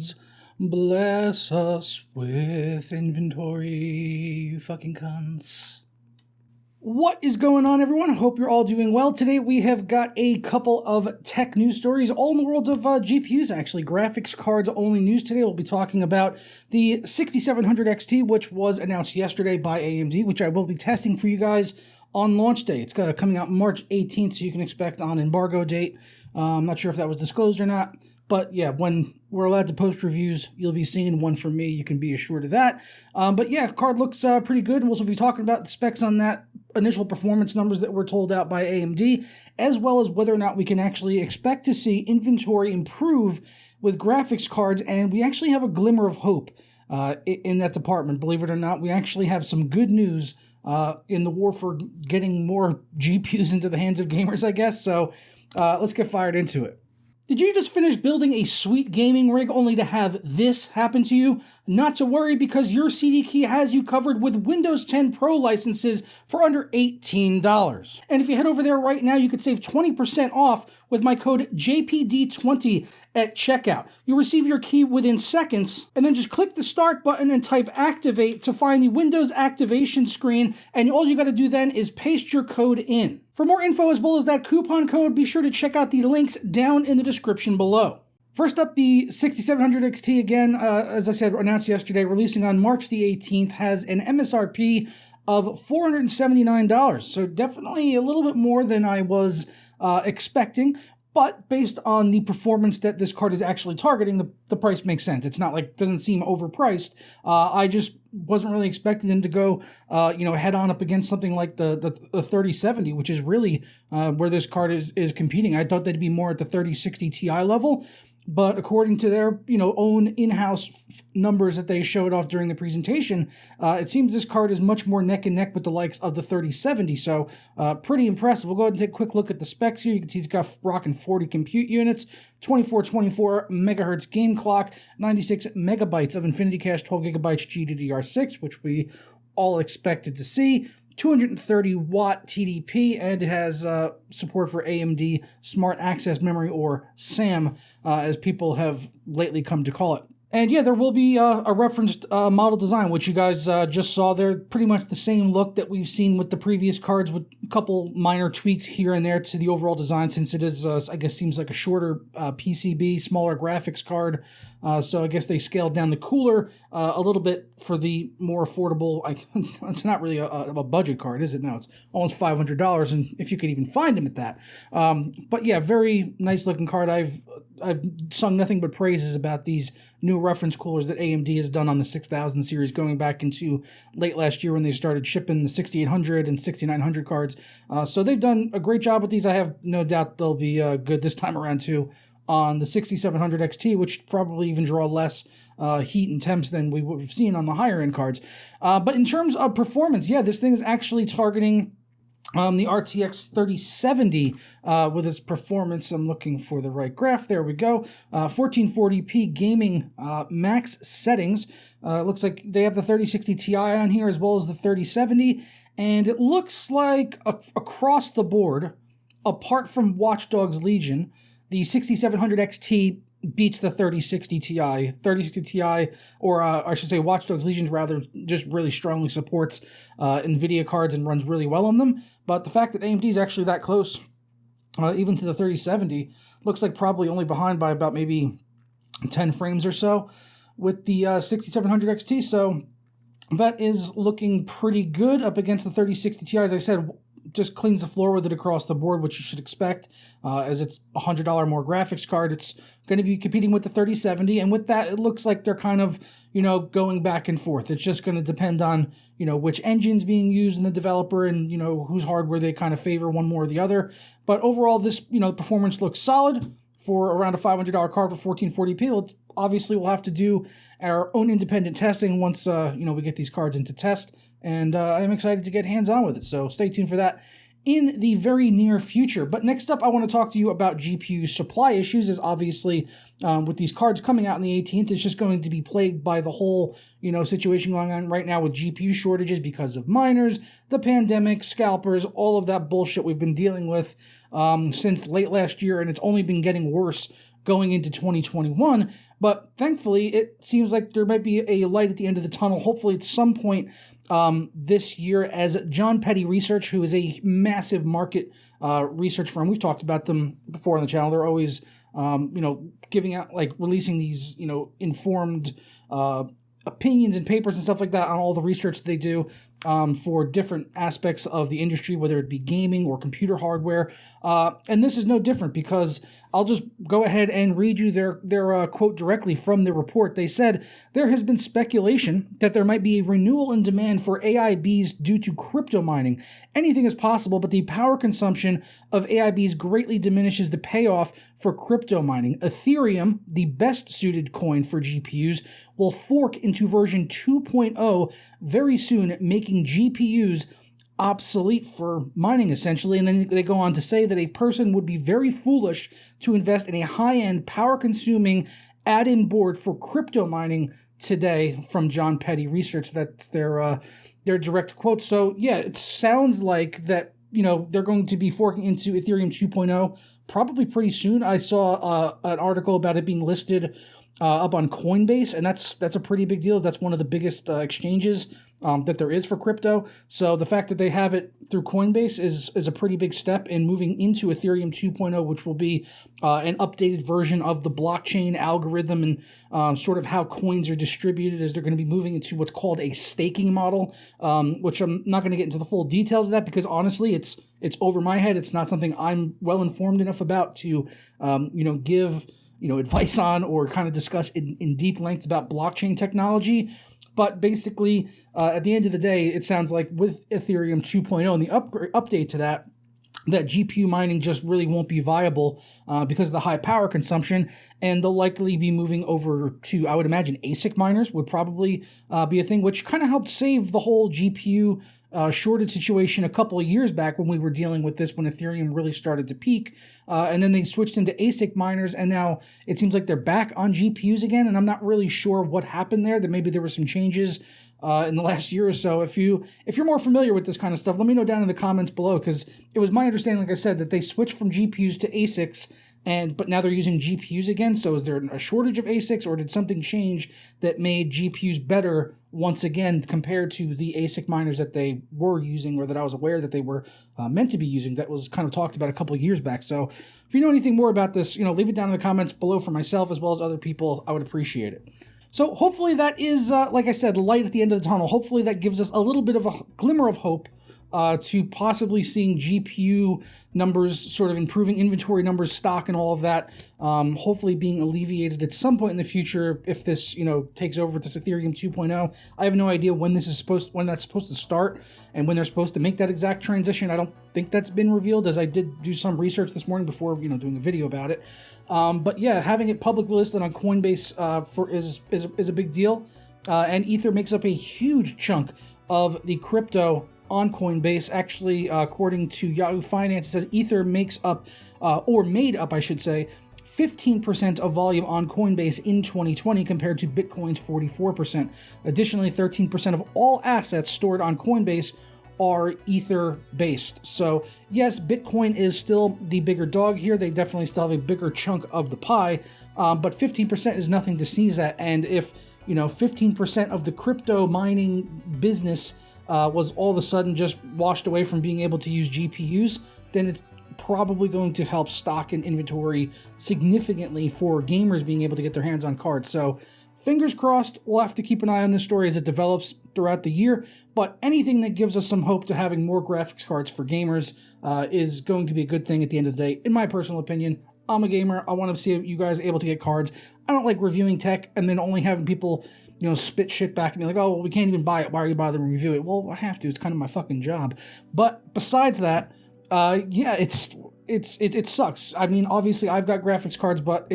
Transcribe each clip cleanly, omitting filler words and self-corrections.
gods bless us with inventory, you fucking cunts. What is going on, everyone? I hope you're all doing well. Today we have got a couple of tech news stories, all in the world of GPUs, actually. Graphics cards only news today. We'll be talking about the 6700 XT, which was announced yesterday by AMD, which I will be testing for you guys on launch day. It's coming out March 18th, so you can expect on embargo date. I'm not sure if that was disclosed or not. But yeah, when we're allowed to post reviews, you'll be seeing one from me. You can be assured of that. But yeah, card looks pretty good. We'll also be talking about the specs on that, initial performance numbers that were told out by AMD, as well as whether or not we can actually expect to see inventory improve with graphics cards. And we actually have a glimmer of hope in that department. Believe it or not, we actually have some good news in the war for getting more GPUs into the hands of gamers, I guess. So let's get fired into it. Did you just finish building a sweet gaming rig only to have this happen to you? Not to worry, because your CD Key has you covered with Windows 10 Pro licenses for under $18. And if you head over there right now, you could save 20% off with my code JPD20 at checkout. You'll receive your key within seconds, and then just click the start button and type activate to find the Windows activation screen, and all you gotta do then is paste your code in. For more info as well as that coupon code, be sure to check out the links down in the description below. First up, the 6700 XT, again, as I said, announced yesterday, releasing on March the 18th, has an MSRP of $479. So definitely a little bit more than I was expecting. But based on the performance that this card is actually targeting, the price makes sense. It's not like, doesn't seem overpriced. I just wasn't really expecting them to go, head on up against something like the 3070, which is really where this card is competing. I thought they'd be more at the 3060 Ti level. But according to their, own in-house numbers that they showed off during the presentation, it seems this card is much more neck and neck with the likes of the 3070. So pretty impressive. We'll go ahead and take a quick look at the specs here. You can see it's got rocking 40 compute units, 2424 megahertz game clock, 96 megabytes of Infinity Cache, 12 gigabytes GDDR6, which we all expected to see. 230 watt TDP, and it has support for AMD Smart Access Memory, or SAM, as people have lately come to call it. And yeah, there will be a referenced model design, which you guys just saw there. Pretty much the same look that we've seen with the previous cards, with a couple minor tweaks here and there to the overall design, since it is, I guess, seems like a shorter PCB, smaller graphics card. So I guess they scaled down the cooler a little bit for the more affordable. It's not really a budget card, is it? No, it's almost $500, and if you could even find them at that. But yeah, very nice looking card. I've sung nothing but praises about these new reference coolers that AMD has done on the 6000 series, going back into late last year when they started shipping the 6800 and 6900 cards. So they've done a great job with these. I have no doubt they'll be good this time around too on the 6700 XT, which probably even draw less heat and temps than we would have seen on the higher end cards. But in terms of performance, yeah, this thing is actually targeting the RTX 3070 with its performance. I'm looking for the right graph. There we go. 1440p gaming max settings. Looks like they have the 3060 Ti on here as well as the 3070. And it looks like across the board, apart from Watch Dogs Legion, the 6700 XT beats the 3060 Ti. 3060 Ti, or I should say Watch Dogs Legion rather, just really strongly supports NVIDIA cards and runs really well on them. But the fact that AMD is actually that close, even to the 3070, looks like probably only behind by about maybe 10 frames or so with the 6700 XT. So that is looking pretty good up against the 3060 Ti. As I said, just cleans the floor with it across the board, which you should expect, as it's a $100 more graphics card. It's going to be competing with the 3070, and with that, it looks like they're kind of, going back and forth. It's just going to depend on, which engine's being used in the developer and, whose hardware they kind of favor one more or the other. But overall, this, performance looks solid for around a $500 card for 1440p. Obviously, we'll have to do our own independent testing once, we get these cards into test. And I'm excited to get hands-on with it, so stay tuned for that in the very near future. But next up, I want to talk to you about GPU supply issues, as obviously with these cards coming out on the 18th, it's just going to be plagued by the whole, situation going on right now with GPU shortages because of miners, the pandemic, scalpers, all of that bullshit we've been dealing with since late last year, and it's only been getting worse going into 2021. But thankfully, it seems like there might be a light at the end of the tunnel. Hopefully, at some point this year, as John Petty Research, who is a massive market research firm, we've talked about them before on the channel. They're always, giving out, like, releasing these, informed opinions and papers and stuff like that on all the research that they do for different aspects of the industry, whether it be gaming or computer hardware. And this is no different, because I'll just go ahead and read you their quote directly from the report. They said, "There has been speculation that there might be a renewal in demand for AIBs due to crypto mining. Anything is possible, but the power consumption of AIBs greatly diminishes the payoff for crypto mining. Ethereum, the best suited coin for GPUs, will fork into version 2.0 very soon, making GPUs obsolete for mining, essentially." And then they go on to say that a person would be very foolish to invest in a high-end, power-consuming add-in board for crypto mining today, from John Petty Research. That's their direct quote. So yeah, it sounds like that, they're going to be forking into Ethereum 2.0 probably pretty soon. I saw an article about it being listed up on Coinbase, and that's a pretty big deal. That's one of the biggest exchanges that there is for crypto. So the fact that they have it through Coinbase is a pretty big step in moving into Ethereum 2.0, which will be an updated version of the blockchain algorithm and sort of how coins are distributed, as they're going to be moving into what's called a staking model, which I'm not going to get into the full details of that, because honestly, it's over my head. It's not something I'm well informed enough about to give advice on or kind of discuss in deep lengths about blockchain technology. But basically, at the end of the day, it sounds like with Ethereum 2.0 and the update to that GPU mining just really won't be viable because of the high power consumption, and they'll likely be moving over to, I would imagine, ASIC miners would probably be a thing, which kind of helped save the whole GPU shortage situation a couple of years back when we were dealing with this, when Ethereum really started to peak. And then they switched into ASIC miners, and now it seems like they're back on GPUs again, and I'm not really sure what happened there. That maybe there were some changes in the last year or so. If you're more familiar with this kind of stuff, let me know down in the comments below, because it was my understanding, like I said, that they switched from GPUs to ASICs, but now they're using GPUs again. So is there a shortage of ASICs, or did something change that made GPUs better once again compared to the ASIC miners that they were using, or that I was aware that they were meant to be using, that was kind of talked about a couple of years back? So if you know anything more about this, leave it down in the comments below for myself as well as other people. I would appreciate it. So hopefully that is, like I said, light at the end of the tunnel. Hopefully that gives us a little bit of a glimmer of hope to possibly seeing GPU numbers sort of improving, inventory numbers, stock, and all of that, hopefully being alleviated at some point in the future if this, takes over with this Ethereum 2.0. I have no idea when that's supposed to start and when they're supposed to make that exact transition. I don't think that's been revealed, as I did do some research this morning before, doing a video about it. But yeah, having it publicly listed on Coinbase is a big deal. And Ether makes up a huge chunk of the crypto on Coinbase. Actually, according to Yahoo Finance, it says Ether makes up, or made up, I should say, 15% of volume on Coinbase in 2020 compared to Bitcoin's 44%. Additionally, 13% of all assets stored on Coinbase are Ether-based. So yes, Bitcoin is still the bigger dog here. They definitely still have a bigger chunk of the pie, but 15% is nothing to sneeze at. And if 15% of the crypto mining business was all of a sudden just washed away from being able to use GPUs, then it's probably going to help stock and inventory significantly for gamers being able to get their hands on cards. So fingers crossed. We'll have to keep an eye on this story as it develops throughout the year, but anything that gives us some hope to having more graphics cards for gamers is going to be a good thing at the end of the day, in my personal opinion. I'm a gamer. I want to see you guys able to get cards. I don't like reviewing tech and then only having people spit shit back at me like, oh, well, we can't even buy it. Why are you bothering to review it? Well, I have to. It's kind of my fucking job. But besides that, yeah, it sucks. I mean, obviously, I've got graphics cards, but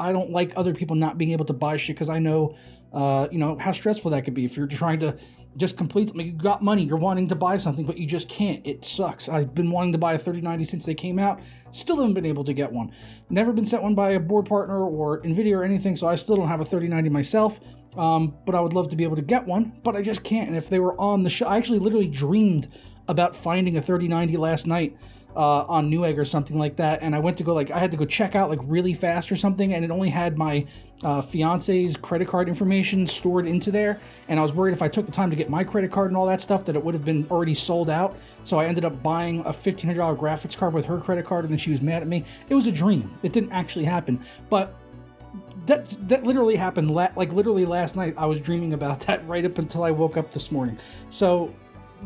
I don't like other people not being able to buy shit, because I know, how stressful that could be if you're trying to just complete. You got money, you're wanting to buy something, but you just can't. It sucks. I've been wanting to buy a 3090 since they came out. Still haven't been able to get one. Never been sent one by a board partner or NVIDIA or anything, so I still don't have a 3090 myself. But I would love to be able to get one, but I just can't. And if they were on the show, I actually literally dreamed about finding a 3090 last night. on Newegg or something like that, and I went to go, like, I had to go check out, like, really fast or something, and it only had my fiance's credit card information stored into there, and I was worried if I took the time to get my credit card and all that stuff that it would have been already sold out, so I ended up buying a $1,500 graphics card with her credit card, and then she was mad at me. It was a dream. It didn't actually happen, but that literally happened, like, literally last night. I was dreaming about that right up until I woke up this morning. So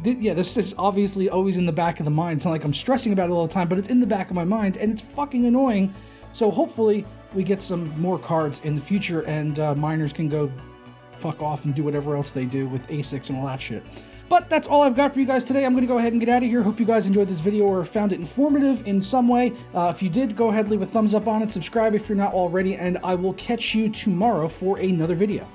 yeah, this is obviously always in the back of the mind. It's not like I'm stressing about it all the time, but it's in the back of my mind, and it's fucking annoying. So hopefully we get some more cards in the future, and miners can go fuck off and do whatever else they do with ASICs and all that shit. But that's all I've got for you guys today. I'm going to go ahead and get out of here. Hope you guys enjoyed this video or found it informative in some way. If you did, go ahead, leave a thumbs up on it, subscribe if you're not already, and I will catch you tomorrow for another video.